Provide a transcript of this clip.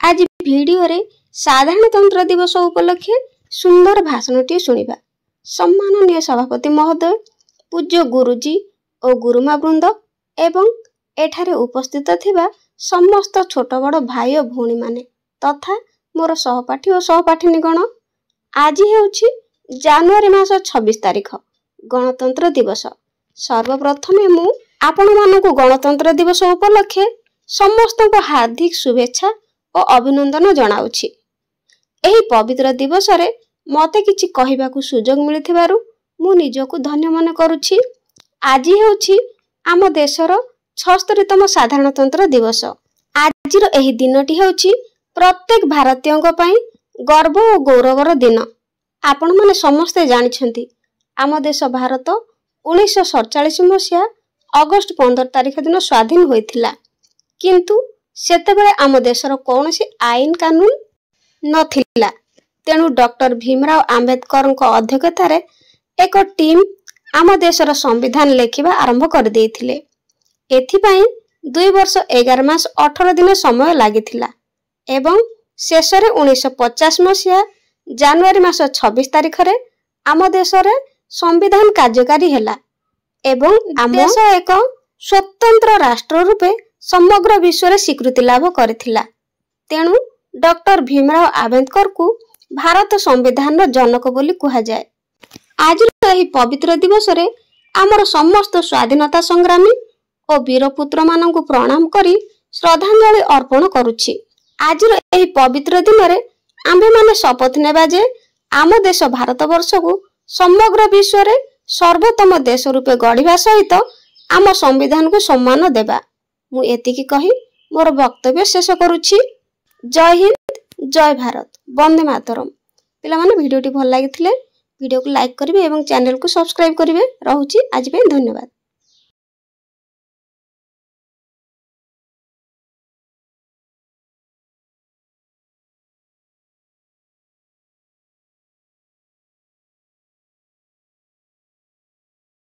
आज वीडियो रे साधारणतंत्र दिवस उपलक्षे सुंदर भाषणटी सुनिबा। सम्माननीय सभापति महोदय, पूज्य गुरुजी और गुरुमा वृंद एवं एठारे उपस्थित थिबा समस्त छोट बड़ भाई और भौणी माने तथा मोर सहपाठी और सहपाठिनीगण, आज हेउछि जनवरी मास 26 तारिख गणतंत्र दिवस। सर्वप्रथमे मु आपण मानकु गणतंत्र दिवस उपलक्षे समस्त हार्दिक शुभेच्छा और अभिनंदन जनाउछि। एही पवित्र दिवस रे मते किछि कहिबाकू सुजोग मिलिथिबारु मु निजको धन्य मन करूछि। आज हेउछि आम देशर 76तम साधारणतंत्र दिवस। आजिर एही दिनटी हेउछि प्रत्येक भारतीयଙ୍କ ପାଇଁ गर्व और गौरवर दिन। आपण माने समस्ते जानिछंती आम देश भारत 1947 मसिया अगस्त 15 तारिख दिन स्वाधीन होइथिला, किंतु सेतेबेले आम देशर कौनसी आईन कानून नथिला। तेणु डॉक्टर भीमराव आंबेडकर अध्यक्षतार एक टीम आम देशर संविधान लेखिबा आरंभ कर देइथिले। एथिपाई 2 वर्ष 11 मास 18 दिन समय लागिथिला एवं शेषरे 1950 मसिया जनवरी मास 26 तारिख रे आम देशरे संविधान कार्यकारी हेला एवं आम देश एक स्वतंत्र राष्ट्र रूपे समग्र विश्व रे स्वीकृति लाभ करथिला। तेणु डॉक्टर भीमराव आंबेडकर को भारत संविधान रो जनक बोली कहा जाए। आज एही पवित्र दिवस रे आमर समस्त स्वाधीनता संग्रामी और वीरपुत्र मानकु प्रणाम करी श्रद्धांजलि अर्पण करूछि। आज एही पवित्र दिन रे आम्भे माने शपथ नेबा जे आम देश भारत वर्ष को समग्र विश्व रे सर्वोत्तम देश रूपे गढ़िबा सहित आम संविधान को सम्मान देबा। मु एतिकी कही मोर वक्तव्य शेष करूछि। जय हिंद, जय भारत, वंदे मातरम। पिला माने वीडियोटी भल लागिथिले वीडियो को लाइक करिवे एवं चैनल को सब्सक्राइब करिवे। रहुछि आज पे धन्यवाद।